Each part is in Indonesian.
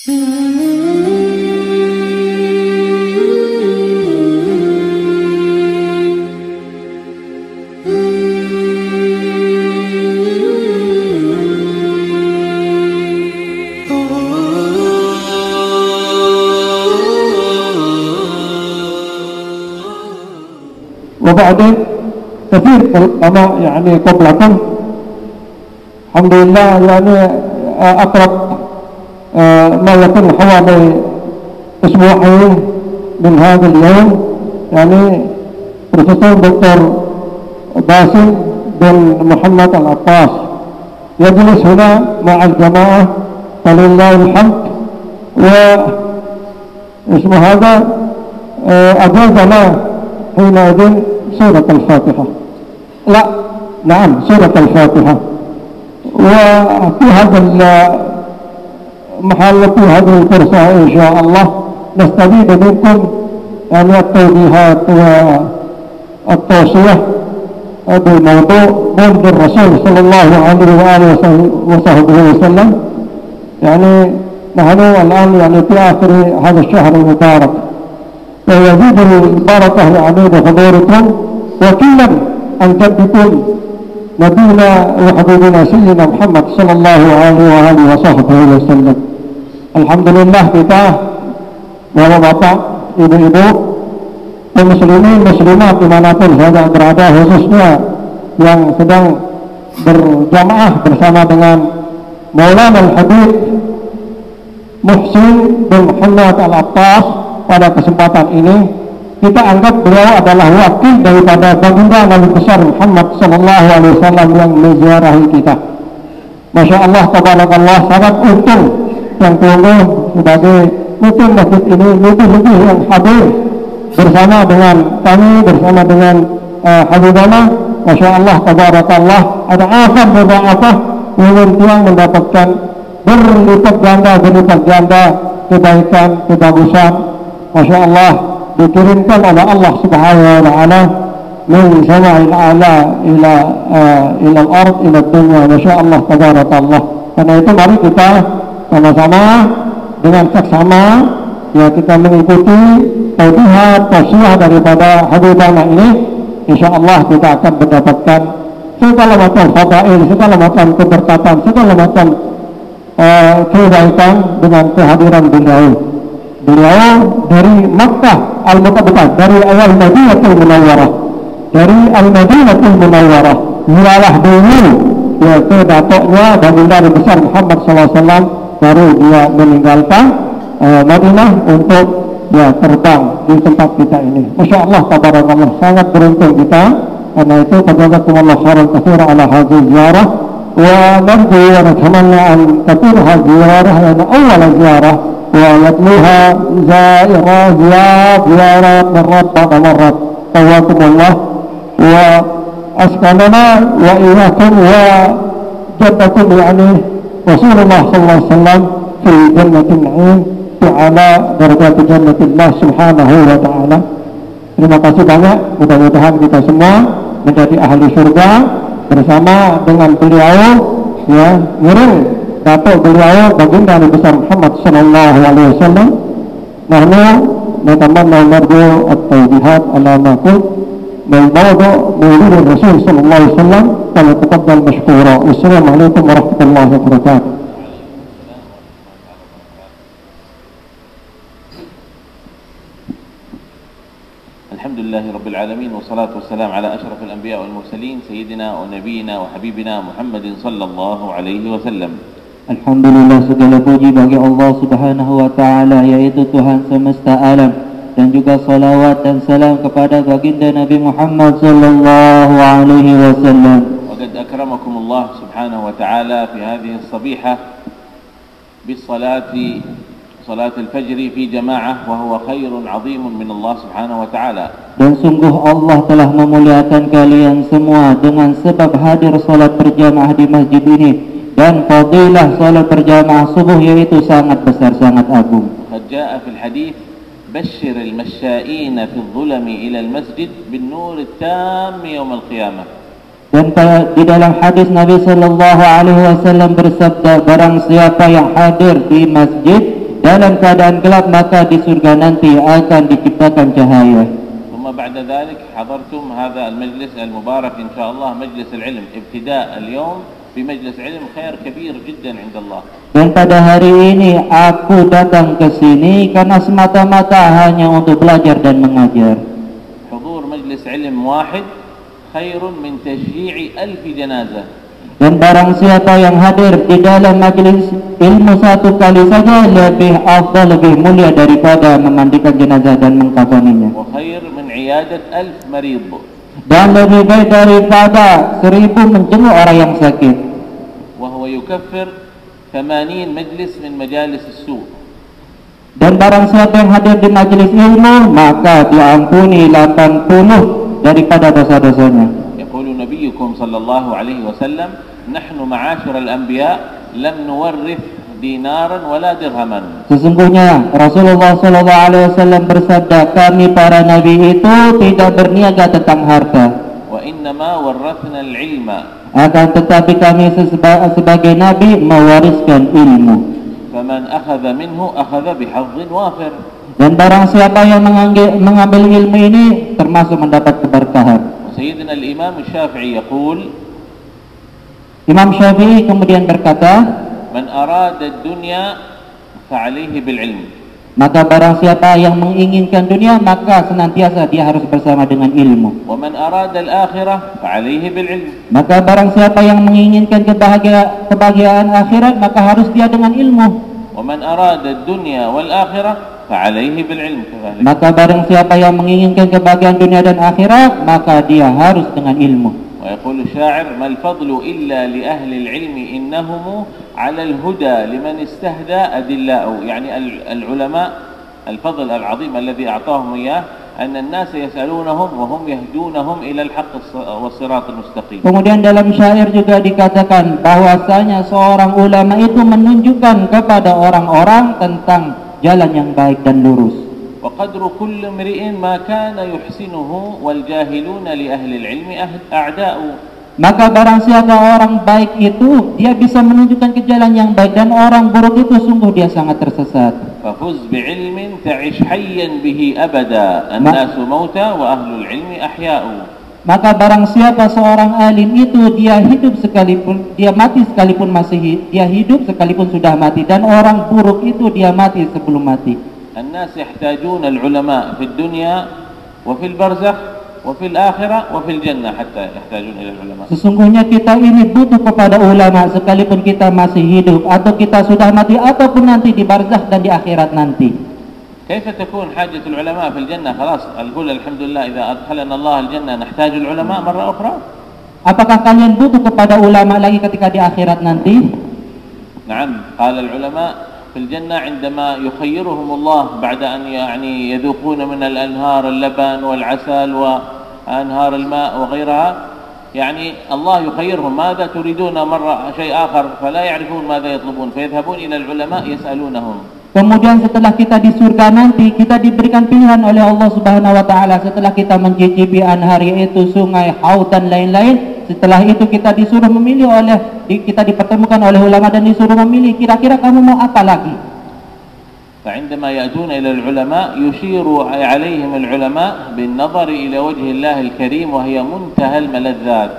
وبعدين كثير العلماء يعني قبلكم الحمد لله يعني أقرب ما يكون حوالي أسبوعين من هذا اليوم يعني بروفيسور دكتور باسل بن محمد العباس يجلس هنا مع الجماعة فلله الحمد. واسم هذا أجازنا حينئذ سورة الفاتحة. لا نعم سورة الفاتحة. وفي هذا المحل في هذه الفرصة إن شاء الله نستفيد منكم يعني التوجيهات والتوصية بالموضوع مولد الرسول صلى الله عليه وآله وصحبه وسلم. يعني نحن الآن يعني في آخر هذا الشهر المبارك، ويزيد البركة يعني بحضوركم وكلا أن جدكم نبينا وحبيبنا سيدنا محمد صلى الله عليه وآله وصحبه وسلم. Alhamdulillah kita bapak-bapak, ibu-ibu, kaum muslimin muslimat dimanapun saja berada, khususnya yang sedang berjamaah bersama dengan Maulana Al-Habib Muhsin bin Muhammad Al-Abbas pada kesempatan ini. Kita anggap beliau adalah wakil daripada baginda Nabi besar Muhammad sallallahu alaihi wasallam yang menziarahi kita. Masya Allah, tabarakallah, sangat untung yang tumbuh sebagai mungkin masjid ini lebih yang hadir bersama dengan kami, bersama dengan Habibana. Masya Allah, tabarakallah, ada afan beberapa yang mendapatkan berlipat ganda kebaikan, kebagusan. Masya Allah, dikirimkan oleh Allah Subhanahu wa taala min sama'il a'la ila al-ard ila dunya. Masya Allah, tabarakallah. Karena itu mari kita sama-sama dengan seksama ya kita mengikuti tausiah daripada Habibana ini. Insya Allah kita akan mendapatkan segala macam fadail, segala macam keberkatan, segala macam kebaikan dengan kehadiran beliau. Beliau dari Makkah Al-Mukarramah, dari awal Madinatul Munawwarah, dari Al-Madinatul Munawwarah, wilayah dulu ya ke datuknya baginda besar Muhammad SAW, baru dia meninggalkan Madinah untuk ya terbang di tempat kita ini. Masya Allah, tabarakallah, sangat beruntung kita. Karena itu jazakumullah khairan katsira ala hadhihi ziarah, wa narju wa natamanna an takun hadhihi ziarah yani awwal ziarah wa yatluha ziyarat marrat ba'da marrat. Tawakumullah wa askanana wa iyyakum wa jaddakum yani Rasulullah sallallahu alaihi wasallam fi jannatin na'im fi ala darajat jannatillah subhanahu wa ta'ala. Terima kasih banyak, mudah-mudahan kita semua menjadi ahli surga bersama dengan beliau ya, ngiring datuk beliau baginda Nabi besar Muhammad sallallahu alaihi wasallam. Nahnu natamanna narju at-tawbihat ala ma qult min mawdu' maulid Rasul sallallahu alaihi wasallam. Falyatafaddal mashkura. Wassalamualaikum warahmatullahi wabarakatuh. Alhamdulillahi Rabbil Alamin, wassalatu wassalamu ala ashrafil anbiya wal mursalin sayyidina wa nabiyina wa habibina Muhammadin sallallahu alaihi wasallam. Alhamdulillah, segala puji bagi Allah Subhanahu wa taala, yaitu Tuhan semesta alam, dan juga salawat dan salam kepada baginda Nabi Muhammad sallallahu alaihi wasallam. Wa qad akramakum Allah Subhanahu wa taala fi hadhihi as-sabihah bis salati salat al-fajr fi jama'ah wa huwa khairun 'azimun min Allah Subhanahu wa ta'ala. Dan sungguh Allah telah memuliakan kalian semua dengan sebab hadir salat berjamaah di masjid ini, dan fadilah salat berjamaah subuh yaitu sangat besar, sangat agung. Qad jaa'a fil hadits bashshir al-mashsha'in fi adh-dhulami ila al-masjid bin-nur at-tam yawm al-qiyamah. Dan di dalam hadis Nabi sallallahu alaihi wasallam bersabda, barang siapa yang hadir di masjid dalam keadaan gelap, maka di surga nanti akan diciptakan cahaya. ثم بعد ذلك حضرتم هذا المجلس المبارك إن شاء الله مجلس العلم. ابتداء اليوم بمجلس علم خير كبير جدا عند الله. Dan pada hari ini aku datang ke sini karena semata-mata hanya untuk belajar dan mengajar. حضور مجلس علم واحد خير من تشييع 1000 جنازة. Dan barang siapa yang hadir di dalam majelis ilmu satu kali saja lebih afdal, lebih mulia daripada memandikan jenazah dan mengkafaninya. وخير من عيادة 1000 مريض. Dan lebih baik daripada 1000 menjenguk orang yang sakit. وهو يكفر 80 مجلس من مجالس السوء. Dan barang siapa yang hadir di majelis ilmu, maka diampuni 80 daripada dosa-dosanya. يقول نبيكم صلى الله عليه وسلم نحن معاشر الأنبياء لم نورث دينارا ولا درهما. Sesungguhnya Rasulullah SAW bersabda, kami para nabi itu tidak berniaga tentang harta, وإنما ورثنا العلم. akan tetapi kami sebagai nabi mewariskan ilmu. فمن أخذ منه أخذ بحظ وافر. Dan barang siapa yang mengambil ilmu ini termasuk mendapat keberkahan. وسيدنا الإمام الشافعي يقول Imam Syafi'i kemudian berkata, من أراد الدنيا فعليه بالعلم. maka barang siapa yang menginginkan dunia, maka senantiasa dia harus bersama dengan ilmu. ومن أراد الآخرة فعليه بالعلم. Maka barang siapa yang menginginkan kebahagiaan akhirat, maka harus dia dengan ilmu. ومن أراد الدنيا والآخرة فعليه بالعلم كذلك. Maka barang siapa yang menginginkan kebahagiaan dunia dan akhirat, maka dia harus dengan ilmu. ويقول الشاعر ما الفضل إلا لأهل العلم إنهم على الهدى لمن استهدى أدلاء. يعني العلماء الفضل العظيم الذي أعطاهم إياه أن الناس يسألونهم وهم يهدونهم إلى الحق والصراط المستقيم. Kemudian dalam syair juga dikatakan bahwasanya seorang ulama itu menunjukkan kepada orang-orang tentang jalan yang baik dan lurus. وقدر كل امرئ ما كان يحسنه والجاهلون لأهل العلم أعداء. Maka barang siapa orang baik itu, dia bisa menunjukkan ke jalan yang baik, dan orang buruk itu sungguh dia sangat tersesat. ففز بعلم تعش حيا به أبدا الناس موتى وأهل العلم أحياء. Maka barang siapa seorang alim itu, dia hidup sekalipun, dia mati sekalipun dia hidup sekalipun sudah mati, dan orang buruk itu dia mati sebelum mati. الناس يحتاجون العلماء في الدنيا وفي البرزخ وفي الآخرة وفي الجنة حتى يحتاجون إلى العلماء. Sesungguhnya kita ini butuh kepada ulama sekalipun kita masih hidup, atau kita sudah mati, ataupun nanti di barzakh dan di akhirat nanti. كيف تكون حاجة العلماء في الجنة؟ خلاص نقول الحمد لله إذا أدخلنا الله الجنة نحتاج العلماء مرة أخرى. Apakah kalian butuh kepada ulama lagi ketika di akhirat nanti? نعم قال العلماء في الجنة عندما يخيرهم الله بعد أن يعني يذوقون من الأنهار اللبن والعسل وأنهار الماء وغيرها، يعني الله يخيرهم ماذا تريدون مرة شيء آخر فلا يعرفون ماذا يطلبون فيذهبون إلى العلماء يسألونهم. Kemudian setelah kita di surga nanti, kita diberikan pilihan oleh Allah Subhanahu wa taala setelah kita mencicipi anhar, yaitu sungai, haud dan lain-lain. Setelah itu kita disuruh memilih kita dipertemukan oleh ulama dan disuruh memilih, kira-kira kamu mau apa lagi? فعندما يأتون إلى العلماء يشير عليهم العلماء بالنظر إلى وجه الله الكريم وهي منتهى الملذات.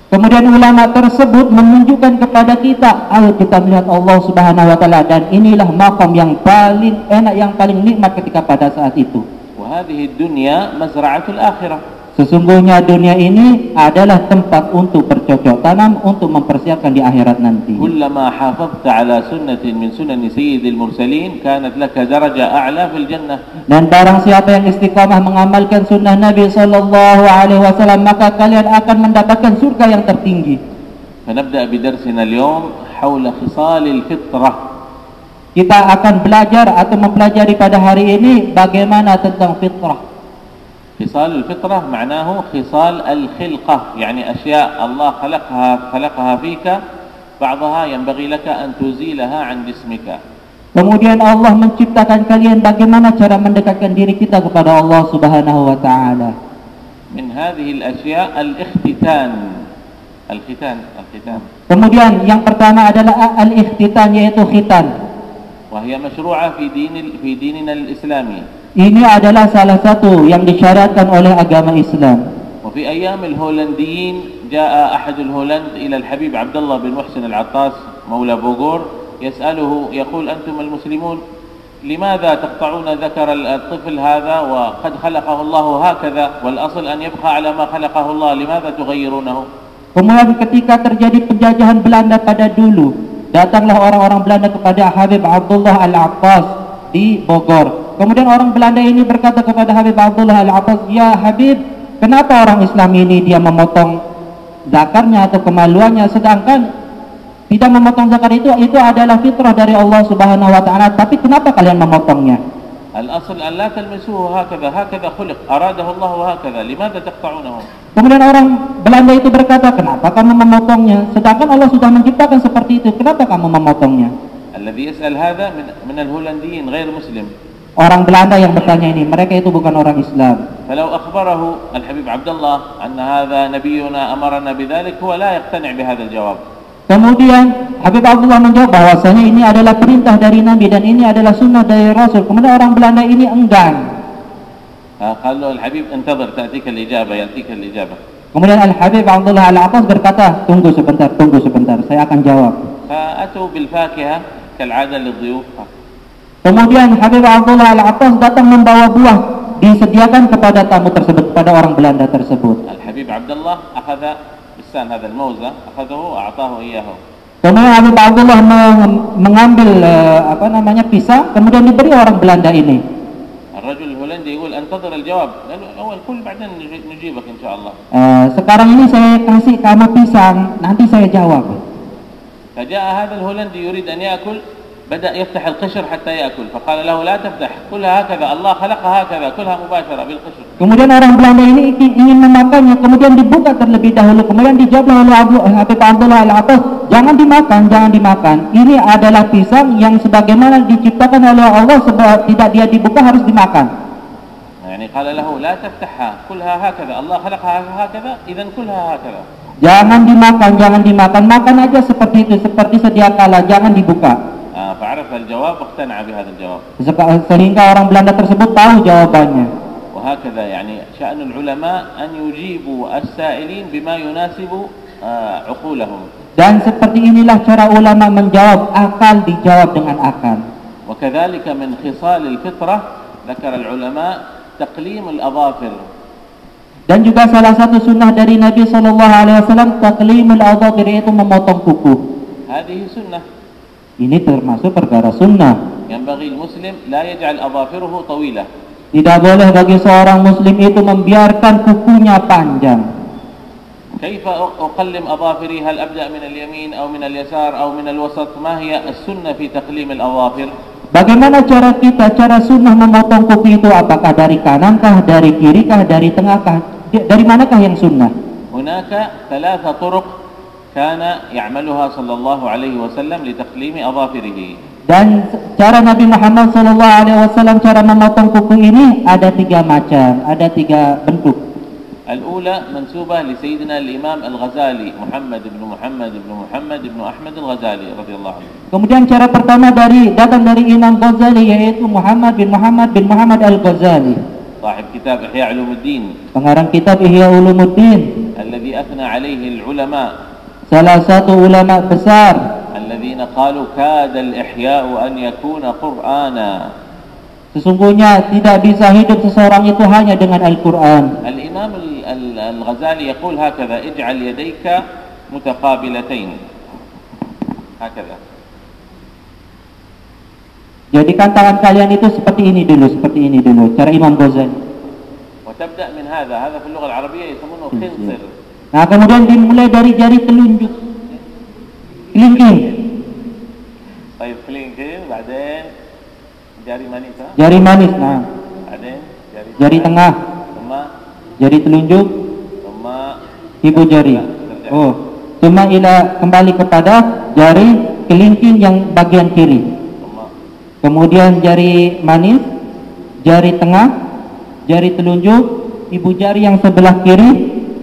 Kemudian ulama tersebut menunjukkan kepada kita, ayo kita melihat Allah Subhanahu wa taala, dan inilah maqam yang paling enak, yang paling nikmat ketika pada saat itu. وهذه الدنيا مزرعة الآخرة. Sesungguhnya dunia ini adalah tempat untuk bercocok tanam untuk mempersiapkan di akhirat nanti. كلما حافظت على سنة من سنن سيد المرسلين كانت لك درجة أعلى في الجنة. Dan barang siapa yang istiqamah mengamalkan sunnah Nabi sallallahu alaihi wasallam, maka kalian akan mendapatkan surga yang tertinggi. فنبدأ بدرسنا اليوم حول خصال الفطرة. Kita akan belajar atau mempelajari pada hari ini bagaimana tentang fitrah. خصال الفطرة معناه خصال الخلقة، يعني أشياء الله خلقها فيك بعضها ينبغي لك أن تزيلها عن جسمك. Kemudian Allah menciptakan kalian bagaimana cara mendekatkan diri kita kepada Allah Subhanahu wa taala. من هذه الأشياء الختان. Kemudian yang pertama adalah al-ikhtitan, yaitu khitan. وهي مشروعة في ديننا الإسلامي. Ini adalah salah satu yang disyariatkan oleh agama Islam. وفي أيام الهولنديين جاء أحد الهولند إلى الحبيب عبد الله بن محسن العطاس مولى بوغور يسأله يقول: أنتم المسلمون لماذا تقطعون ذكر الطفل هذا وقد خلقه الله هكذا والأصل أن يبقى على ما خلقه الله، لماذا تغيرونه؟ Kemudian ketika terjadi penjajahan Belanda pada dulu, datanglah orang-orang Belanda kepada Habib Abdullah Al-Attas di Bogor. Kemudian orang Belanda ini berkata kepada Habib Abdullah Al-Attas, "Ya Habib, kenapa orang Islam ini dia memotong zakarnya atau kemaluannya, sedangkan tidak memotong zakar itu adalah fitrah dari Allah Subhanahu wa taala, tapi kenapa kalian memotongnya?" الأصل أن لا تلمسوه هكذا خلق أراده الله هكذا لماذا تقطعونه؟ Kemudian orang Belanda itu berkata, "Kenapa kamu memotongnya? Sedangkan Allah sudah menciptakan seperti itu. Kenapa kamu memotongnya?" الذي يسأل هذا من الهولنديين غير مسلم. Orang Belanda yang bertanya ini, mereka itu bukan orang Islam. فلو أخبره الحبيب عبد الله أن هذا نبينا أمرنا بذلك هو لا يقتنع بهذا الجواب. Kemudian Habib Abdullah menjawab bahwasanya ini adalah perintah dari Nabi dan ini adalah sunnah dari Rasul. Kemudian orang Belanda ini enggan. قال له الحبيب انتظر يأتيك الإجابة. Kemudian Al-Habib Abdullah Al-Attas berkata, tunggu sebentar, saya akan jawab. فأتوا بالفاكهة كالعادة للضيوف. Kemudian Habib Abdullah Al-Attas datang membawa buah, disediakan kepada tamu tersebut, kepada orang Belanda tersebut. الحبيب عبد الله أخذ بستان هذا الموزة أخذه وأعطاه إياه. Kemudian Habib Abdullah mengambil pisang, kemudian diberi orang Belanda ini. الرجل الهولندي يقول انتظر الجواب، لأنه أول كل بعدين نجيبك إن شاء الله. Sekarang ini saya kasih kamu pisang, nanti saya jawab. فجاء هذا الهولندي يريد أن يأكل، بدأ يفتح القشر حتى يأكل، فقال له لا تفتح، كلها هكذا، الله خلقها هكذا، كلها مباشرة بالقشر. Kemudian orang Belanda ini ingin memakannya, kemudian dibuka terlebih dahulu, kemudian dijawab oleh Habib Abdullah Al-Attas, jangan dimakan. Ini adalah pisang yang sebagaimana diciptakan oleh Allah, sebab tidak dia dibuka harus dimakan. يعني قال له لا تفتحها، كلها هكذا، الله خلقها هكذا، إذا كلها هكذا. Jangan dimakan, makan aja seperti itu, seperti sedia kala, jangan dibuka. فعرف الجواب واقتنع بهذا الجواب. Sehingga orang Belanda tersebut tahu jawabannya. وهكذا يعني شأن العلماء أن يجيبوا السائلين بما يناسب عقولهم. Dan seperti inilah cara ulama menjawab, akal dijawab dengan akal. وكذلك من خصال الفطرة ذكر العلماء تقليم الأظافر. Dan juga salah satu sunnah dari Nabi SAW, taqlimul adhafir, yaitu memotong kuku. هذه سنة. Ini termasuk perkara sunnah. ينبغي المسلم لا يجعل أظافره طويلة. Tidak boleh bagi seorang muslim itu membiarkan kukunya panjang. كيف أقلم أظافري؟ هل أبدأ من اليمين أو من اليسار أو من الوسط؟ ما هي السنة في تقليم الأظافر؟ Bagaimana cara sunnah memotong kuku itu? Apakah dari kanankah, dari kirikah, dari tengahkah? Dari manakah yang sunnah? هناك 3 طرق كان يعملها صلى الله عليه وسلم لتقليم أظافره. Dan cara Nabi Muhammad SAW cara memotong kuku ini ada 3 macam, ada 3 bentuk. الأولى منسوبة لسيدنا الإمام الغزالي محمد بن أحمد الغزالي رضي الله عنه. Kemudian cara pertama datang dari Imam Ghazali, yaitu Muhammad bin Muhammad Al-Ghazali, صاحب كتاب إحياء علوم الدين، pengarang kitab Ihya Ulumuddin, الذي أثنى عليه العلماء، salah satu ulama besar, الذين قالوا كاد الإحياء أن يكون قرآنا. Sesungguhnya tidak bisa hidup seseorang itu hanya dengan Al-Quran. الإمام الغزالي يقول هكذا: اجعل يديك متقابلتين هكذا. Jadikan tangan kalian itu seperti ini dulu, cara Imam Ghazali. وتبدأ من هذا في اللغة العربية يسمونه خنصر. Nah, kemudian dimulai dari jari telunjuk, kelingking. طيب kelingking, بعدين jari manis, nah. بعدين Jari tengah, jari telunjuk, ibu jari. Kembali kepada jari kelingking yang bagian kiri. Kemudian jari manis, jari tengah, jari telunjuk, ibu jari yang sebelah kiri,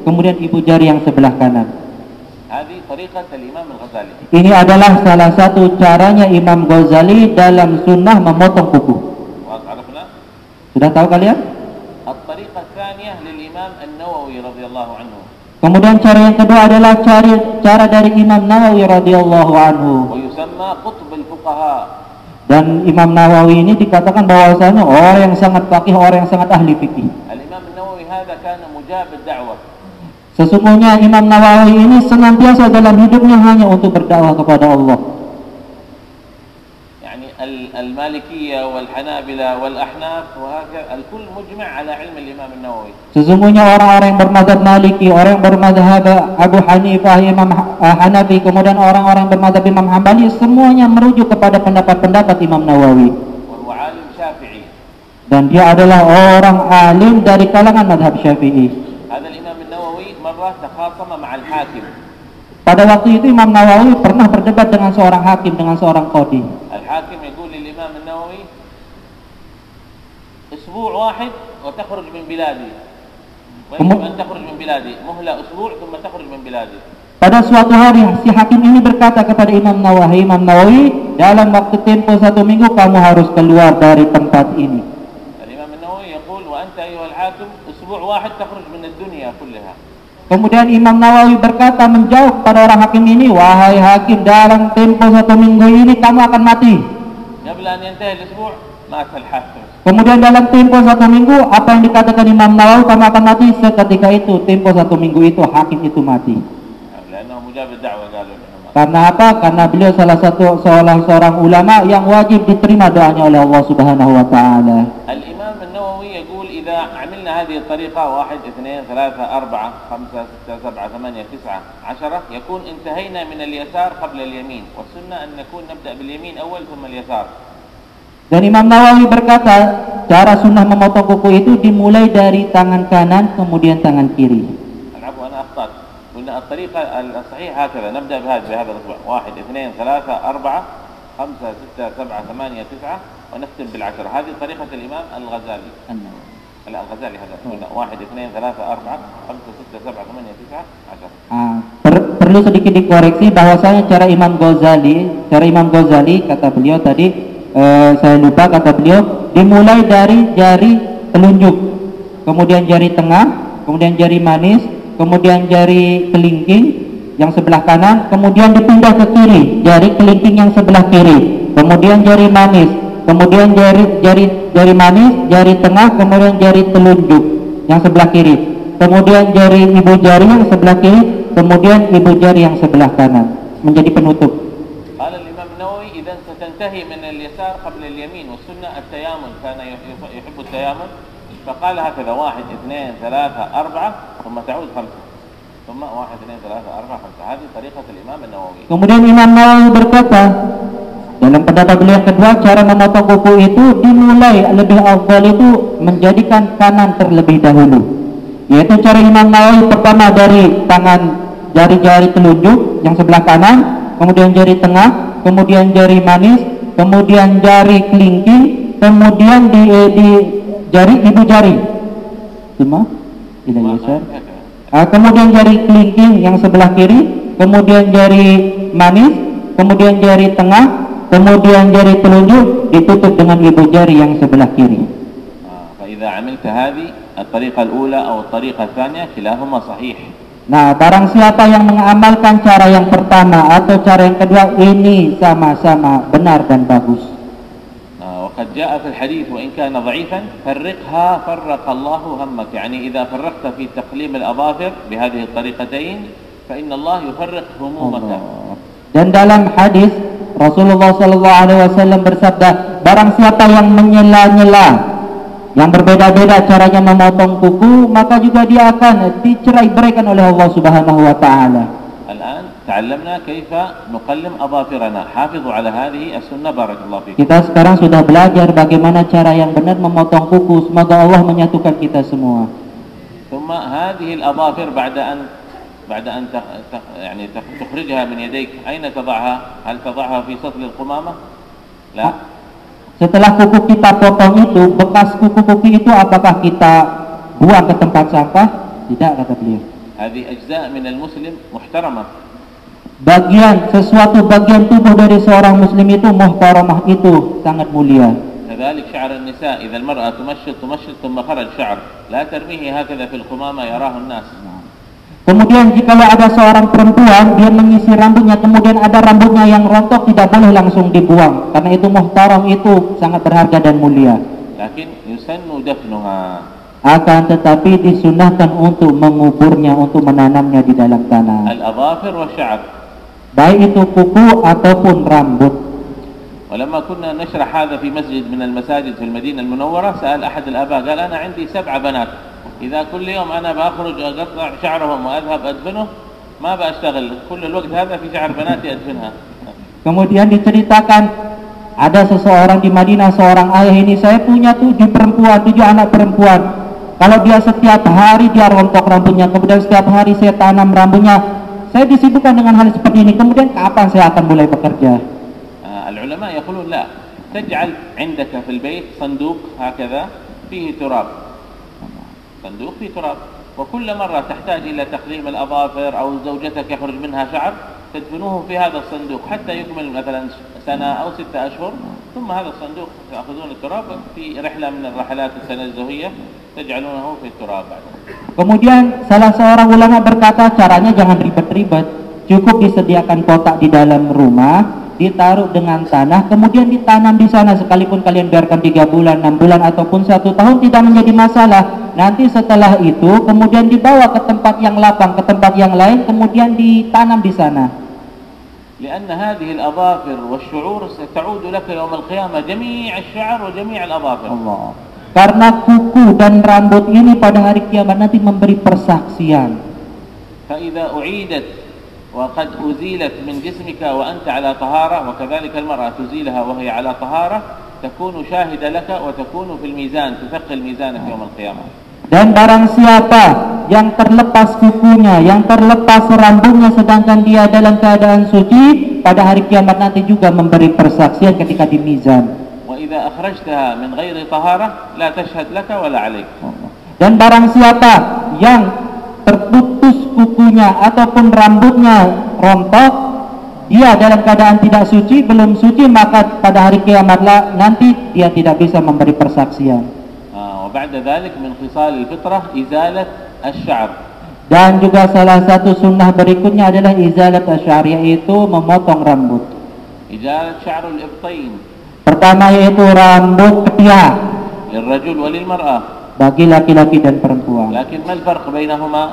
kemudian ibu jari yang sebelah kanan. هذه طريقة الإمام الغزالي. Ini adalah salah satu caranya Imam Ghazali dalam sunnah memotong kuku. عرفنا؟ Sudah tahu kalian? الطريقة الثانية للإمام النووي رضي الله عنه. Kemudian cara yang kedua adalah cara dari Imam Nawawi radhiyallahu anhu. ويسمى قطب الفقهاء. Dan Imam Nawawi ini dikatakan bahwasanya orang yang sangat faqih, orang yang sangat ahli fikih. الإمام النووي هذا كان مجاب الدعوة. Sesungguhnya Imam Nawawi ini senantiasa dalam hidupnya hanya untuk berdakwah kepada Allah. يعني المالكية والحنابلة والأحناف وهكذا الكل مجمع على علم الإمام النووي. Sesungguhnya orang-orang yang bermadzhab Maliki, orang yang bermadzhab Abu Hanifah, Imam Hanafi, kemudian orang-orang yang bermadzhab Imam Hambali, semuanya merujuk kepada pendapat-pendapat Imam Nawawi. وهو عالم شافعي. Dan dia adalah orang alim dari kalangan madhab Syafi'i. هذا الإمام النووي مرة تخاصم مع الحاكم. Pada waktu itu Imam Nawawi pernah berdebat dengan seorang hakim, dengan seorang qadhi. الحاكم يقول للإمام النووي أسبوع واحد وتخرج من بلادي. ويجب أن تخرج من بلادي مهلة أسبوع ثم تخرج من بلادي. Pada suatu hari si hakim ini berkata kepada Imam Nawawi, dalam waktu tempo 1 minggu kamu harus keluar dari tempat ini. الإمام النووي يقول وأنت أيها الحاكم أسبوع واحد تخرج من الدنيا كلها. Kemudian Imam Nawawi berkata menjawab pada orang hakim ini, wahai hakim, dalam tempo 1 minggu ini kamu akan mati. قبل أن ينتهي الأسبوع مات الحاكم. Kemudian dalam tempo 1 minggu, apa yang dikatakan Imam Nawawi, kamu akan mati. Seketika itu, tempo 1 minggu itu, hakim itu mati. لأنه مجاب الدعوة قالوا العلماء. Karena apa? Karena beliau salah seorang ulama yang wajib diterima doanya oleh Allah Subhanahu wa taala. الإمام النووي يقول إذا عملنا هذه الطريقة 1 2 3 4 5 6 7 8 9 10 يكون انتهينا من اليسار قبل اليمين، والسنة أن نكون نبدأ باليمين أول ثم اليسار. Dan Imam Nawawi berkata, cara sunnah memotong kuku itu dimulai dari tangan kanan kemudian tangan kiri. العفو أنا أخطأت، قلنا الطريقة الصحيحة هكذا نبدأ بهذا الأسبوع 1 2 3 4 5 6 7 8 9 ونختم بالعشرة. هذه طريقة الإمام الغزالي. لا الغزالي هذا قلنا 1 2 3 4 5 6 7 8 9 10. Perlu sedikit dikoreksi bahwasanya cara Imam Ghazali kata beliau tadi, saya lupa, kata beliau dimulai dari jari telunjuk, kemudian jari tengah, kemudian jari manis, kemudian jari kelingking yang sebelah kanan, kemudian dipindah ke kiri, jari kelingking yang sebelah kiri, kemudian jari manis, kemudian jari manis, jari tengah, kemudian jari telunjuk yang sebelah kiri, kemudian jari ibu jari yang sebelah kiri, kemudian ibu jari yang sebelah kanan, menjadi penutup. قال الإمام النووي إذا ستنتهي من اليسار قبل اليمين، والسنة التيامن، كان يحب التيامن، فقال هكذا 1 2 3 4 ثم تعود 5 ثم 1 2 3 4 5. هذه طريقة الإمام النووي. Kemudian Imam Nawawi berkata dalam pendapat beliau yang kedua, cara memotong kuku itu dimulai lebih awal itu menjadikan kanan terlebih dahulu, yaitu cara Imam Nawawi pertama dari tangan jari-jari telunjuk yang sebelah kanan, kemudian jari tengah, kemudian jari manis, kemudian jari kelingking, kemudian di jari ibu jari, kemudian jari kelingking yang sebelah kiri, kemudian jari manis, kemudian jari tengah, kemudian jari telunjuk ditutup dengan ibu jari yang sebelah kiri. فإذا عملت هذه الطريقة الأولى أو الطريقة الثانية كلاهما صحيح. Nah, barang siapa yang mengamalkan cara yang pertama atau cara yang kedua, ini sama-sama benar dan bagus. وقد جاء في الحديث وإن كان ضعيفا فرقها فرق الله همك، يعني إذا فرقت في تقليم الأظافر بهذه الطريقتين فإن الله يفرق همومك. Dan dalam hadis Rasulullah SAW bersabda, barang siapa yang menyela-nyela, yang berbeda-beda caranya memotong kuku, maka juga dia akan dicerai-beraikan oleh Allah Subhanahu wa taala. الآن تعلمنا كيف نقلم أظافرنا. حافظوا على هذه السنة بارك الله فيكم. Kita sekarang sudah belajar bagaimana cara yang benar memotong kuku. Semoga Allah menyatukan kita semua. ثم هذه الأظافر بعد أن يعني تخرجها من يديك أين تضعها؟ هل تضعها في سطل القمامة؟ لا. Setelah kuku kita potong itu, bekas kuku-kuku itu apakah kita buang ke tempat sampah? Tidak, kata beliau. هذه أجزاء من المسلم محترمة. sesuatu bagian tubuh dari seorang muslim itu muhtaramah, itu sangat mulia. كذلك شعر النساء إذا المرأة تمشط ثم خرج شعر لا ترميه هكذا في القمامة يراه الناس. Kemudian jikalau ada seorang perempuan dia mengisi rambutnya, kemudian ada rambutnya yang rontok, tidak boleh langsung dibuang karena itu muhtaram, itu sangat berharga dan mulia. لكن يسن دفنها. Akan tetapi disunahkan untuk menguburnya, untuk menanamnya di dalam tanah. الأظافر والشعر. Baik itu kuku ataupun rambut. ولما كنا نشرح هذا في مسجد من المساجد في المدينة المنورة سأل أحد الآباء قال أنا عندي 7 بنات إذا كل يوم أنا بأخرج أقطع شعرهم وأذهب أدفنه ما بأشتغل كل الوقت هذا في شعر بناتي أدفنها. Kemudian diceritakan ada seseorang di Madinah, seorang ayah ini, saya punya 7 anak perempuan. Kalau dia setiap hari dia rontok rambutnya, kemudian setiap hari saya tanam rambutnya, saya disibukkan dengan hal seperti ini, kemudian kapan saya akan mulai bekerja? العلماء يقولون لا تجعل عندك في البيت صندوق هكذا فيه تراب، صندوق فيه تراب، وكل مرة تحتاج إلى تقليم الأظافر أو زوجتك يخرج منها شعر تدفنوه في هذا الصندوق حتى يكمل مثلا سنة أو 6 أشهر، ثم هذا الصندوق تأخذون التراب في رحلة من الرحلات التنزهية تجعلونه في التراب. Kemudian salah seorang ulama berkata caranya jangan ribet-ribet, cukup disediakan kotak di dalam rumah, ditaruh dengan tanah, kemudian ditanam di sana, sekalipun kalian biarkan 3 bulan, 6 bulan ataupun 1 tahun tidak menjadi masalah. Nanti setelah itu kemudian dibawa ke tempat yang lapang, ke tempat yang lain, kemudian ditanam di sana. لأن هذه الأظافر والشعور ستعود لك يوم القيامة جميع الشعر وجميع الأظافر. Allah. Karena kuku dan rambut ini pada hari kiamat nanti memberi persaksian. فإذا أعيدت وقد أزيلت من جسمك وأنت على طهارة وكذلك المرأة تزيلها وهي على طهارة تكون شاهدة لك وتكون في الميزان تثقل ميزانك يوم القيامة. Dan barang siapa yang terlepas kukunya, yang terlepas rambutnya sedangkan dia dalam keadaan suci, pada hari kiamat nanti juga memberi persaksian ketika di mizan. وإذا أخرجتها من غير طهارة لا تشهد لك ولا عليك. Dan barang siapa yang terputus kukunya ataupun rambutnya rontok, dia dalam keadaan tidak suci, belum suci, maka pada hari kiamatlah nanti dia tidak bisa memberi persaksian. وبعد ذلك من خصال الفطرة إزالة الشعر. Dan juga salah satu sunnah berikutnya adalah izalat asy'ar, yaitu memotong rambut. إزالة شعر الإبطين. Pertama yaitu rambut ketiak. للرجل وللمرأة. Bagi laki-laki dan perempuan. لكن ما الفرق بينهما؟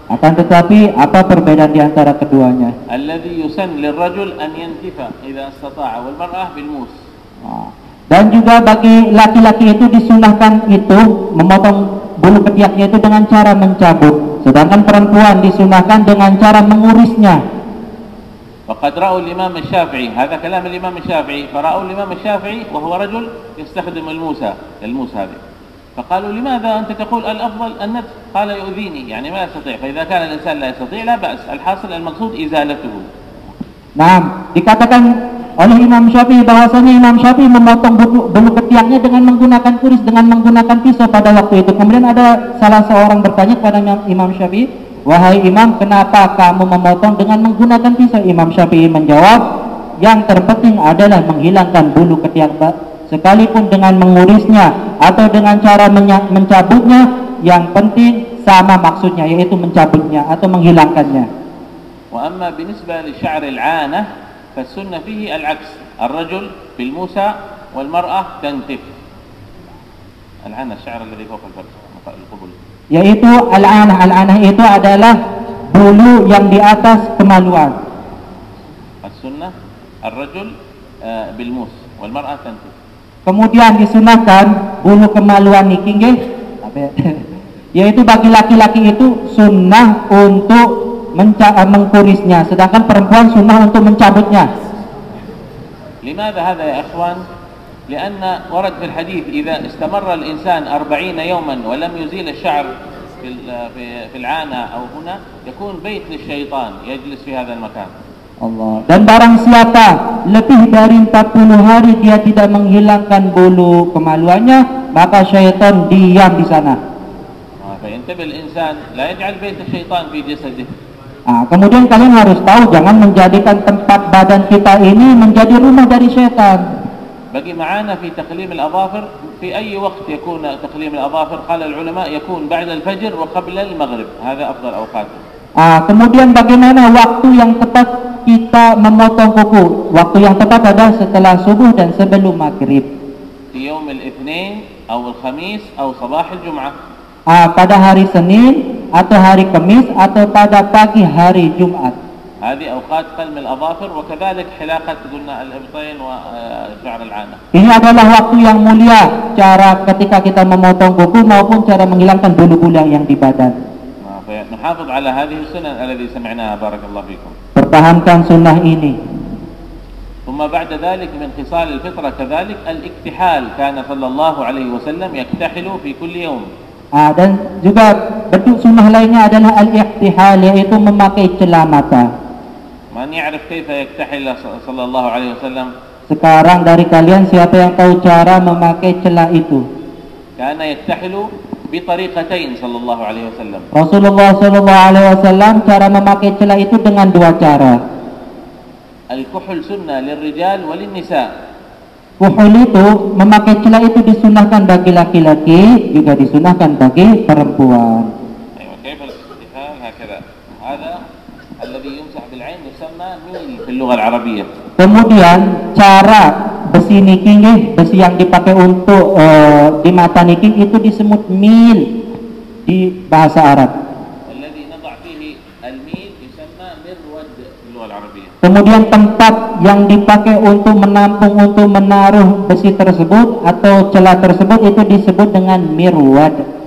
Akan tetapi apa perbedaan di antara keduanya? الذي يسن للرجل أن ينتف إذا استطاع والمرأة بالموس. Dan juga bagi laki-laki itu disunahkan itu memotong bulu ketiaknya itu dengan cara mencabut, sedangkan perempuan disunahkan dengan cara mengurisnya. وقد رأوا الإمام الشافعي هذا كلام الإمام الشافعي فرأوا الإمام الشافعي وهو رجل يستخدم الموس هذه فقالوا لماذا أنت تقول الأفضل النتف؟ قال يؤذيني يعني ما يستطيع فإذا كان الإنسان لا يستطيع لا بأس الحاصل المقصود إزالته. Nah, dikatakan oleh Imam Syafi'i bahwasanya Imam Syafi'i memotong bulu ketiaknya dengan menggunakan kuris, dengan menggunakan pisau pada waktu itu. Kemudian ada salah seorang bertanya kepada Imam Syafi'i, wahai Imam, kenapa kamu memotong dengan menggunakan pisau? Imam Syafi'i menjawab, yang terpenting adalah menghilangkan bulu ketiak, sekalipun dengan mengurisnya atau dengan cara mencabutnya, yang penting sama maksudnya, yaitu mencabutnya atau menghilangkannya. وأما بالنسبة لشعر العانة فالسنة فيه العكس الرجل بالموسى والمرأة تنتف. العانة الشعر الذي فوق القبل. Yaitu al-anah itu adalah bulu yang di atas kemaluan. السنة الرجل بالموس والمرأة تنتف. Kemudian disunahkan bulu kemaluan niki nggih, yaitu bagi laki-laki itu sunnah untuk mengkurisnya, sedangkan perempuan sunnah untuk mencabutnya. لماذا هذا يا إخوان؟ لأن ورد في الحديث إذا استمر الإنسان 40 يوما ولم يزيل الشعر في العانة أو هنا يكون بيت للشيطان يجلس في هذا المكان. Allah. Dan barang siapa lebih dari 40 hari dia tidak menghilangkan bulu kemaluannya, maka syaitan diam di sana. فينتبه الإنسان لا يجعل بيت الشيطان في جسده. Kemudian kalian harus tahu, jangan menjadikan tempat badan kita ini menjadi rumah dari syaitan. بقي معانا في تقليم الأظافر في أي وقت يكون تقليم الأظافر؟ قال العلماء يكون بعد الفجر وقبل المغرب، هذا أفضل أوقاته. Kemudian bagaimana waktu yang tepat kita memotong kuku? Waktu yang tepat adalah setelah subuh dan sebelum maghrib. في يوم الاثنين أو الخميس أو صباح الجمعة. Pada hari Senin atau hari Kamis atau pada pagi hari Jumat. هذه أوقات قلم الأظافر وكذلك حلاقة قلنا الإبطين وشعر العانة. Ini adalah waktu yang mulia, cara ketika kita memotong kuku maupun cara menghilangkan bulu-bulu yang di badan. نحافظ على هذه السنن الذي سمعناها بارك الله فيكم. Pertahankan sunnah ini. ثم بعد ذلك من خصال الفطرة كذلك الاكتحال، كان صلى الله عليه وسلم يكتحل في كل يوم. Dan juga bentuk sunnah lainnya adalah al-iktihal, yaitu memakai celah mata. من يعرف كيف يكتحل صلى الله عليه وسلم؟ Sekarang dari kalian siapa yang tahu cara memakai celah itu? كان يكتحل بطريقتين صلى الله عليه وسلم. Rasulullah sallallahu alaihi wasallam cara memakai celah itu dengan dua cara. الكحل سنة للرجال وللنساء. Kuhul itu, memakai celah itu disunahkan bagi laki-laki, juga disunahkan bagi perempuan. أيوة كيف الاكتحال هكذا، هذا الذي يمسح بالعين يسمى ميل في اللغة العربية. Kemudian cara besi niki, besi yang dipakai untuk di mata niki itu disebut mil di bahasa Arab. الذي نضع فيه الميل يسمى مرود في اللغة العربية. Kemudian tempat yang dipakai untuk menampung, untuk menaruh besi tersebut atau celah tersebut itu disebut dengan mirwad.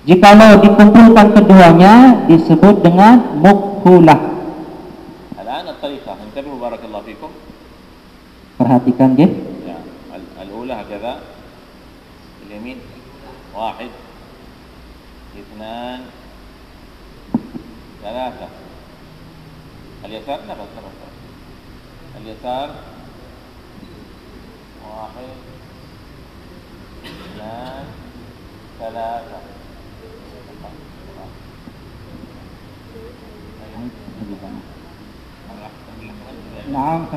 Jikalau dikumpulkan keduanya disebut dengan mukhulah. Perhatikan dia. Al-ula hakadha. Al-yamin. Wahid. Ithnan. Thalatha. Al-yasar nafas. Al-yasar. Wahid. Ithnan. Thalatha. نعم.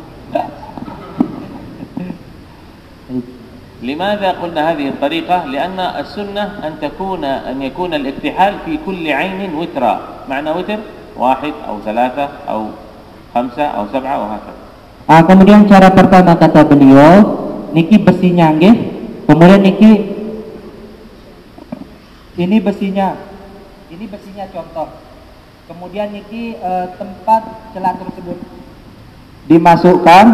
لماذا قلنا هذه الطريقة؟ لأن السنة أن يكون الاكتحال في كل عين وترا، معنى وتر واحد أو ثلاثة أو خمسة أو سبعة وهكذا. Kemudian cara pertama kata beliau, niki besinya nggih. Kemudian niki ini besinya contoh. Kemudian niki tempat celah tersebut dimasukkan,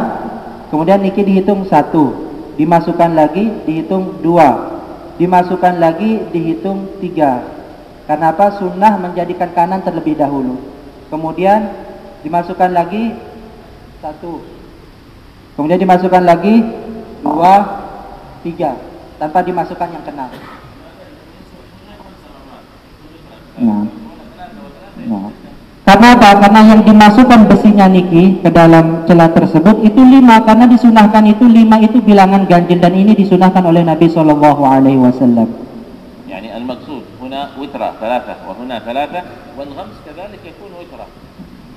kemudian niki dihitung 1, dimasukkan lagi dihitung 2, dimasukkan lagi dihitung 3. Karena apa? Sunnah menjadikan kanan terlebih dahulu, kemudian dimasukkan lagi 1, kemudian dimasukkan lagi 2, 3 tanpa dimasukkan yang keenam. Nah. Karena apa? Karena yang dimasukkan besinya niki ke dalam celah tersebut itu 5, karena disunahkan itu 5 itu bilangan ganjil, dan ini disunahkan oleh Nabi sallallahu alaihi wasallam. Yani al-maqsud huna witra 3 wa huna 3 wal khams kadzalik yakun witra.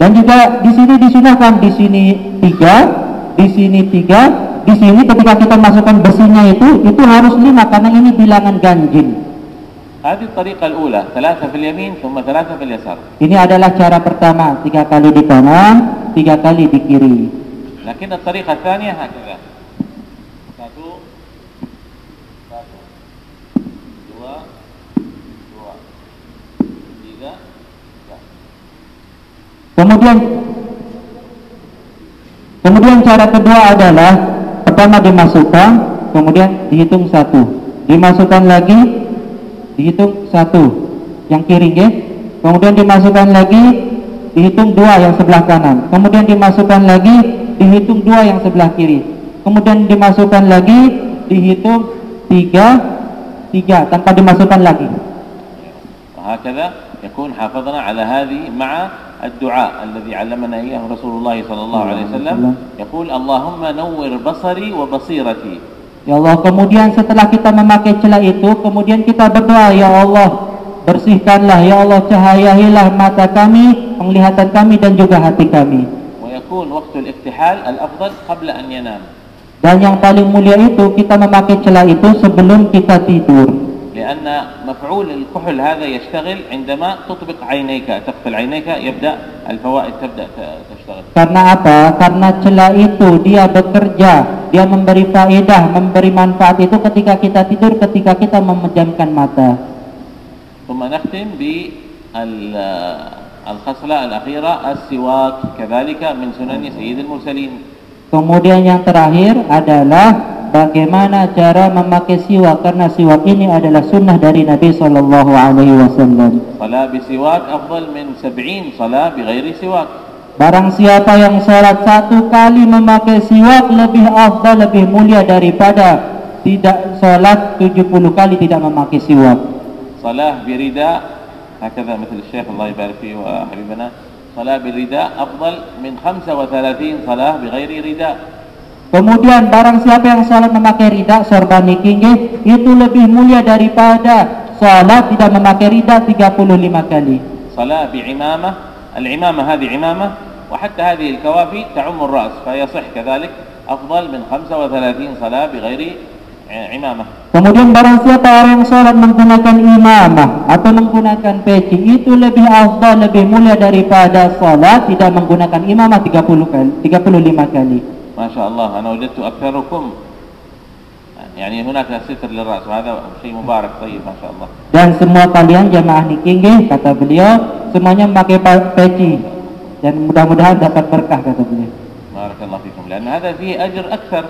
Dan juga di sini disunahkan, di sini 3, di sini 3, di sini ketika kita masukkan besinya itu harus 5 karena ini bilangan ganjil. هذه الطريقة الأولى 3 في اليمين ثم 3 في اليسار. Ini adalah cara pertama, 3 kali di kanan, 3 kali di kiri. لكن الطريقة الثانية هكذا 1 1 2 2 3. Kemudian cara kedua adalah pertama dimasukkan, kemudian dihitung 1, dimasukkan lagi, dihitung 1 yang kiri ya. Kemudian dimasukkan lagi, dihitung 2 yang sebelah kanan. Kemudian dimasukkan lagi, dihitung 2 yang sebelah kiri. Kemudian dimasukkan lagi, dihitung 3 tanpa dimasukkan lagi. وهكذا يكون حافظنا على هذه مع الدعاء الذي علمنا إياه رسول الله صلى الله عليه وسلم يقول اللهم نور بصري وبصيرتي. Ya Allah, kemudian setelah kita memakai celah itu, kemudian kita berdoa, ya Allah, bersihkanlah ya Allah, cahayailah mata kami, penglihatan kami dan juga hati kami. ويكون وقت الاكتحال الأفضل قبل أن ينام. Dan yang paling mulia itu kita memakai celah itu sebelum kita tidur. لأن مفعول الكحل هذا يشتغل عندما تطبق عينيك، تقفل عينيك، يبدأ الفوائد تبدأ تشتغل. Karena apa? Karena celah itu dia bekerja, dia memberi faedah, memberi manfaat itu ketika kita tidur, ketika kita memejamkan mata. ثم نختم بالخصلة الأخيرة السواك، كذلك من سنن سيد المرسلين. Kemudian yang terakhir adalah bagaimana cara memakai siwak, karena siwak ini adalah sunnah dari Nabi sallallahu alaihi wasallam. صلاة بسواك أفضل من 70 صلاة بغير سواك. Barang siapa yang salat satu kali memakai siwak lebih afdal, lebih mulia daripada tidak salat 70 kali tidak memakai siwak. صلاة برداء هكذا مثل الشيخ الله يبارك فيه وحبيبنا، صلاة بالرداء أفضل من 35 صلاة بغير رداء. Kemudian barang siapa yang salat memakai rida sorban niki itu lebih mulia daripada salat tidak memakai rida 35 kali. صلاة بعمامة، العمامة هذه عمامة وحتى هذه الكوافي تعم الرأس فيصح كذلك أفضل من 35 صلاة بغير عمامة. Kemudian barang siapa orang yang salat menggunakan imamah atau menggunakan peci itu lebih afdal, lebih mulia daripada salat tidak menggunakan imamah 35 kali. ما شاء الله، أنا وجدت أكثركم يعني هناك ستر للرأس وهذا شيء مبارك طيب ما شاء الله. Dan semua kalian jamaah niki nggih, kata beliau, semuanya memakai peci dan mudah-mudahan dapat berkah, kata beliau. بارك الله فيكم لأن هذا فيه أجر أكثر.